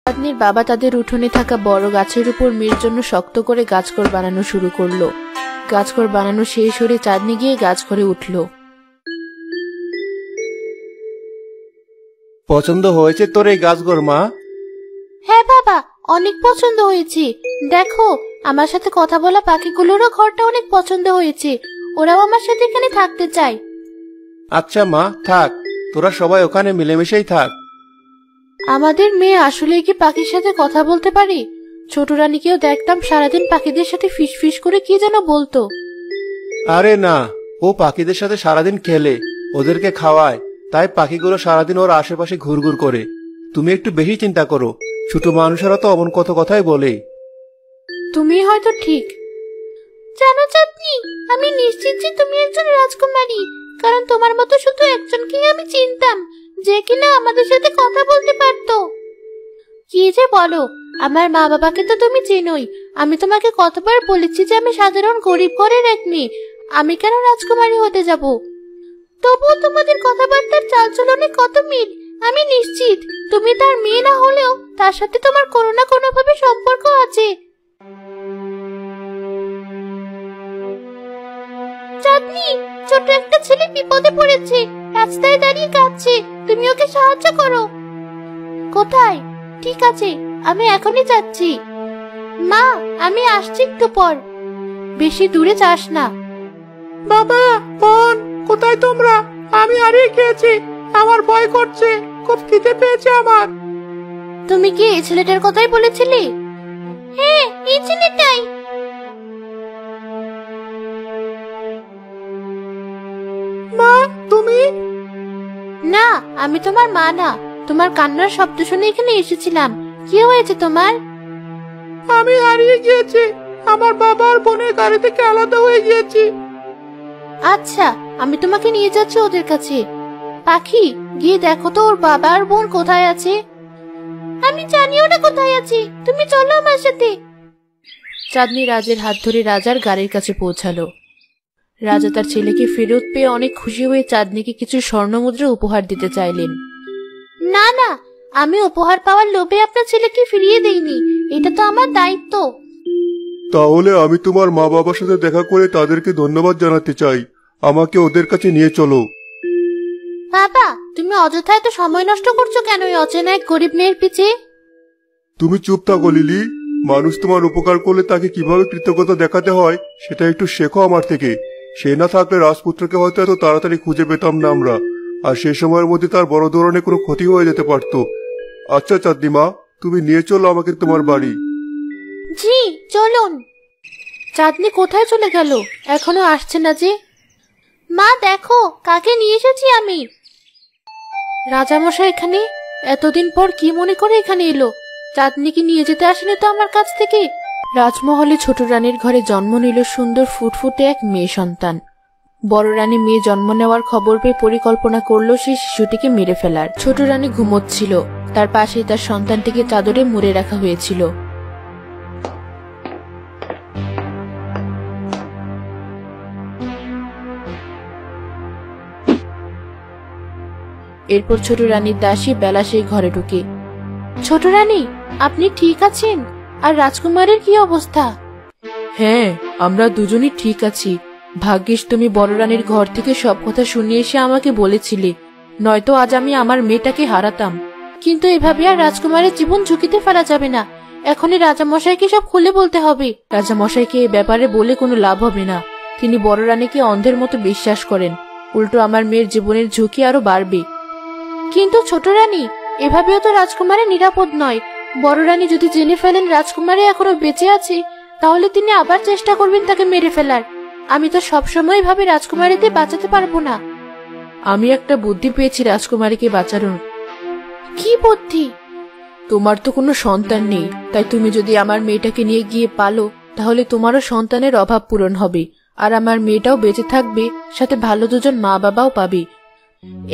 চাঁদনির বাবা তাদের উঠোনে থাকা বড় গাছের উপর মেয়ের জন্য শক্ত করে গাছঘর বানানো শুরু করলো। গাছঘর বানানো শেষ হলে চাঁদনি গিয়ে গাছঘরে উঠল। পছন্দ হয়েছে তোর এই গাছঘর মা? হ্যাঁ বাবা, অনেক পছন্দ হয়েছে। দেখো, আমার সাথে কথা বলা পাখিগুলোরও ঘরটা অনেক পছন্দ হয়েছে। ওরাও আমার সাথে এখানে থাকতে চায়। আচ্ছা মা, থাক, তোরা সবাই ওখানে মিলেমিশেই থাক। আমাদের মেয়ে আসলে কি পাখির সাথে কথা বলতে পারে? ছোট রানীকেও দেখতাম সারাদিন পাখিদের সাথে ফিস ফিস করে কি যেন বলতো। আরে না, ও পাখিদের সাথে সারাদিন খেলে, ওদেরকে খাওয়ায়, তাই পাখিগুলো সারাদিন ওর আশেপাশে ঘুরঘুর করে। তুমি একটু বেশি চিন্তা করো, ছোট মানুষেরা তো অমন কত কথাই বলে। তুমি হয়তো ঠিক। জানো চাঁদনি, আমি নিশ্চিত যে তুমি একজন রাজকুমারী, কারণ তোমার মতো শুধু একজনকেই আমি চিনতাম, যে কিনা আমাদের সাথে কথা বলতে পারতো। কি যে বলো, আমার মা বাবাকে তো তুমি চেনোই। আমি তোমাকে কতবার বলেছি যে আমি সাধারণ গরিব ঘরের এক মেয়ে, আমি কেন রাজকুমারী হতে যাব? তবুও তোমাদের কথাবার্তার চালচলনে কত মিল। আমি নিশ্চিত তুমি তার মেয়ে না হলেও তার সাথে তোমার কোনো না কোনো ভাবে সম্পর্ক আছে। চাঁদনি, ছোট একটা ছেলে বিপদে পড়েছে, রাস্তায় দাঁড়িয়ে কাঁদছে। তুমি ওকে সাহায্য করো। কোথায়? ঠিক আছে, আমি এখনই যাচ্ছি। মা, আমি আসছি একটু পর। বেশি দূরে যাস না। বাবা, বোন, কোথায় তোমরা? আমি হারিয়ে গিয়েছি, আমার ভয় করছে, খুব খিদে পেয়েছে আমার। তুমি কি এই ছেলেটার কথাই বলেছিলে? হ্যাঁ, এই ছেলেটাই। মা, তুমি? না, আমি তোমার মা না। তোমার কান্নার শব্দ শুনে এখানে এসেছিলাম। কি হয়েছে তোমার? আমি হারিয়ে গিয়েছি, আমার বাবা আর বোনের গাড়ি থেকে আলাদা হয়ে গিয়েছি। আচ্ছা, আমি তোমাকে নিয়ে যাচ্ছি ওদের কাছে। পাখি, গিয়ে দেখো তো ওর বাবা আর বোন কোথায় আছে। আমি জানি ওরা কোথায় আছে, তুমি চলো আমার সাথে। চাঁদনি রাজের হাত ধরে রাজার গাড়ির কাছে পৌঁছালো। রাজা তার ছেলেকে ফেরত পেয়ে অনেক খুশি হয়ে চাঁদনিকে কিছু স্বর্ণমুদ্রা উপহার দিতে চাইলেন। না না, আমি উপহার পাওয়ার লোভে আপনার ছেলেকে ফিরিয়ে দেইনি, এটা তো আমার দায়িত্ব। তাহলে আমি তোমার মা বাবার সাথে দেখা করে তাদেরকে ধন্যবাদ জানাতে চাই। আমাকে ওদের কাছে নিয়ে চলো। বাবা, তুমি অযথায় তো সময় নষ্ট করছো কেন এই অচেনা এক গরিব মেয়ের পিছে? তুমি চুপ থাকো লিলি। মানুষ তোমার উপকার করলে তাকে কিভাবে কৃতজ্ঞতা দেখাতে হয় সেটা একটু শেখো আমার থেকে। সে না থাকলে রাজপুত্রকে হয়তো এত তাড়াতাড়ি খুঁজে পেতাম না আমরা, আর সেই সময়ের মধ্যে তার বড় ধরনের কোনো ক্ষতি হয়ে যেতে পারত। আচ্ছা চাঁদনিমা, তুমি নিয়ে চলো আমাকে তোমার বাড়ি। জি, চলুন। চাঁদনি কোথায় চলে গেল? এখনো আসছে না যে। মা দেখো, কাকে নিয়ে এসেছি আমি। রাজামশাই এখানে? এতদিন পর কি মনে করে এখানে এলো? চাঁদনিকে নিয়ে যেতে আসেনি তো আমার কাছ থেকে। রাজমহলে ছোট রানীর ঘরে জন্ম নিল সুন্দর ফুটফুটে এক মেয়ে সন্তান। বড় রানী মেয়ে জন্ম নেওয়ার খবর পেয়ে পরিকল্পনা করলো সেই শিশুটিকে মেরে ফেলার। ছোট রানী ঘুমোচ্ছিল, তার পাশেই তার সন্তানটিকে চাদরে মুড়ে রাখা হয়েছিল। এরপর ছোট রানীর দাসী বেলা সেই ঘরে ঢুকে। ছোট রানী, আপনি ঠিক আছেন? আর রাজকুমারের কি অবস্থা? হ্যাঁ, আমরা দুজনই ঠিক আছি। ভাগ্যিস তুমি বড় রানীর ঘর থেকে সব কথা শুনিয়ে এসে আমাকে বলেছিলে, নয়তো আজ আমি আমার মেয়েটাকে হারাতাম। কিন্তু এভাবে আর রাজকুমারের জীবন ঝুঁকিতে ফেলা যাবে না। এখনই রাজামশাইকে সব খুলে বলতে হবে। রাজামশাইকে এ ব্যাপারে বলে কোনো লাভ হবে না। তিনি বড় রানীকে অন্ধের মতো বিশ্বাস করেন। উল্টো আমার মেয়ের জীবনের ঝুঁকি আরো বাড়বে। কিন্তু ছোট রানী, এভাবেও তো রাজকুমারী নিরাপদ নয়। বড় রানী যদি জেনে ফেলেন রাজকুমারী এখনো বেঁচে আছে, তাহলে তিনি আবার চেষ্টা করবেন তাকে মেরে ফেলার। আমি তো সবসময় ভাবে রাজকুমারীকে বাঁচাতে পারবো না। আমি একটা বুদ্ধি পেয়েছি রাজকুমারীকে বাঁচানোর। কি বুদ্ধি? তোমার তো কোনো সন্তান নেই, তাই তুমি যদি আমার মেয়েটাকে নিয়ে গিয়ে পালো, তাহলে তোমারও সন্তানের অভাব পূরণ হবে, আর আমার মেয়েটাও বেঁচে থাকবে, সাথে ভালো দুজন মা বাবাও পাবে।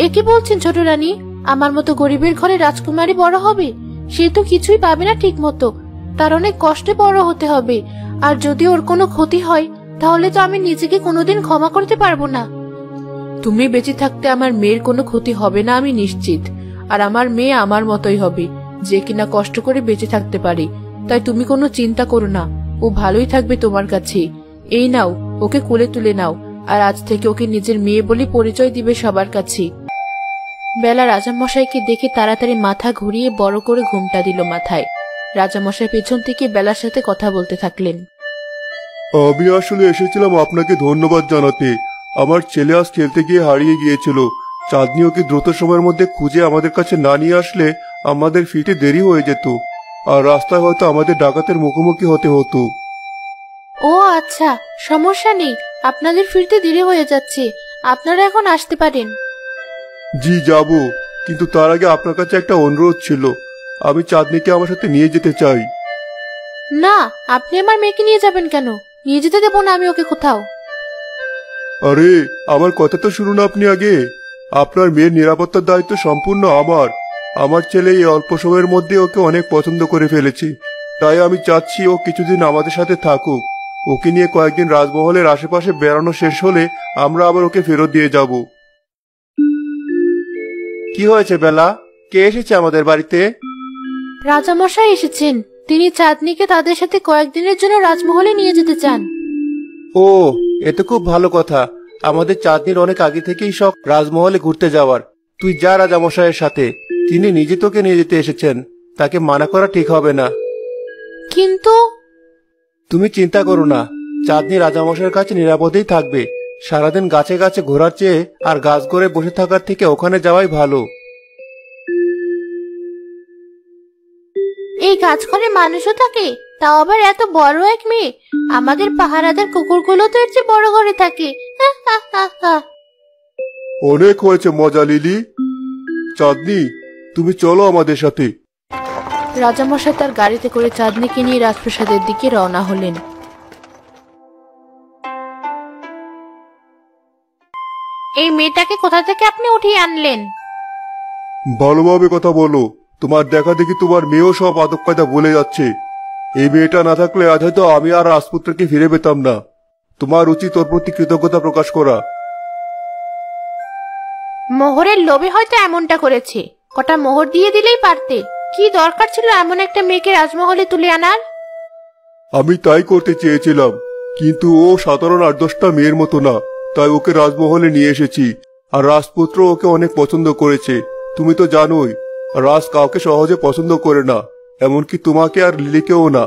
এ কি বলছেন ছোট রানী? আমার মতো গরিবের ঘরে রাজকুমারী বড় হবে? সে তো কিছুই পাবে না ঠিক মতো, তার অনেক কষ্টে বড় হতে হবে। আর যদি ওর কোনো ক্ষতি হয়, তাহলে তো আমি নিজেকে কোনোদিন ক্ষমা করতে পারবো না। তুমি বেঁচে থাকতে আমার মেয়ের কোনো ক্ষতি হবে না আমি নিশ্চিত, আর আমার মেয়ে আমার মতোই হবে। যে কিনা কষ্ট করে বেঁচে থাকতে পারে। তাই তুমি কোনো চিন্তা করো না, ও ভালোই থাকবে তোমার কাছে। এই নাও, ওকে কোলে তুলে নাও, আর আজ থেকে ওকে নিজের মেয়ে বলে পরিচয় দিবে সবার কাছে। বেলা রাজামশাইকে দেখে তাড়াতাড়ি মাথা ঘুরিয়ে বড় করে ঘুমটা দিল মাথায়। রাজামশাই পেছন থেকে বেলার সাথে কথা বলতে থাকলেন। আমি আসলে এসেছিলাম আপনাকে ধন্যবাদ জানাতে। আমার ছেলে আজ খেলতে গিয়ে হারিয়ে গিয়েছিল। চাঁদনি ওকে দ্রুত সময়ের মধ্যে খুঁজে আমাদের কাছে না নিয়ে আসলে আমাদের ফিরতে দেরি হয়ে যেত, আর রাস্তায় হয়তো আমাদের ডাকাতের মুখোমুখি হতে হতো। ও আচ্ছা, সমস্যা নেই, আপনাদের ফিরতে দেরি হয়ে যাচ্ছে, আপনারা এখন আসতে পারেন। জি যাব, কিন্তু তার আগে আপনার কাছে একটা অনুরোধ ছিল। আমি চাঁদনিকে আমার সাথে নিয়ে যেতে চাই। না, আপনি আমার মেয়েকে নিয়ে যাবেন কেন? নিয়ে যেতে দেবো না আমি ওকে কোথাও। আরে আমার কথা তো শুনুন আপনি আগে। আপনার মেয়ের নিরাপত্তার দায়িত্ব সম্পূর্ণ আমার। আমার ছেলে এই অল্প সময়ের মধ্যে ওকে অনেক পছন্দ করে ফেলেছে, তাই আমি চাচ্ছি ও কিছুদিন আমাদের সাথে থাকুক। ওকে নিয়ে কয়েকদিন রাজমহলের আশেপাশে বেড়ানো শেষ হলে আমরা আবার ওকে ফেরত দিয়ে যাব। কি হয়েছে বেলা? কে এসেছে আমাদের বাড়িতে? রাজামশাই এসেছেন, তিনি চাঁদনিকে তাদের সাথে কয়েকদিনের জন্য রাজমহলে নিয়ে যেতে চান। ও, এ তো খুব ভালো কথা। আমাদের চাঁদনির অনেক আগে থেকেই শখ রাজমহলে ঘুরতে যাওয়ার। তুই যা রাজামশাইয়ের সাথে, তিনি নিজে তোকে নিয়ে যেতে এসেছেন, তাকে মানা করা ঠিক হবে না। কিন্তু তুমি চিন্তা করো না, চাঁদনি রাজামশাইয়ের কাছে নিরাপদেই থাকবে। সারাদিন গাছে গাছে ঘোরার চেয়ে আর গাছ গড়ে বসে থাকার থেকে ওখানে যাওয়াই ভালো। এই গাছ ঘরে মানুষও থাকে, তাও আবার এত বড় এক মেয়ে। আমাদের পাহারাদার কুকুরগুলো তো এর চেয়ে বড় ঘরে থাকে। অনেক হয়েছে মজা লিলি। চাঁদনি, তুমি চলো আমাদের সাথে। রাজামশাই তার গাড়িতে করে চাঁদনিকে নিয়ে রাজপ্রাসাদের দিকে রওনা হলেন। এই মেয়েটাকে কোথা থেকে আপনি উঠিয়ে আনলেন? ভালোভাবে কথা বলো। তোমার দেখা দেখি তোমার মেয়েও সব আদব কায়দা ভুলে যাচ্ছে। এই মেয়েটা না থাকলে আজ হয়তো আমি আর রাজপুত্রকে ফিরে পেতাম না। তোমার উচিত ওর প্রতি কৃতজ্ঞতা প্রকাশ করা। মোহরের লোভে হয়তো এমনটা করেছে। কটা মোহর দিয়ে দিলেই পারতে। কি দরকার ছিল এমন একটা মেয়েকে রাজমহলে তুলে আনার? আমি তাই করতে চেয়েছিলাম, কিন্তু ও সাধারণ 8-10টা মেয়ের মতো না, তাই ওকে রাজমহলে নিয়ে এসেছি। আর রাজপুত্র ওকে অনেক পছন্দ করেছে। তুমি তো জানোই, রাজ কাউকে সহজে পছন্দ করে না, এমনকি তোমাকে আর লিলিকেও না।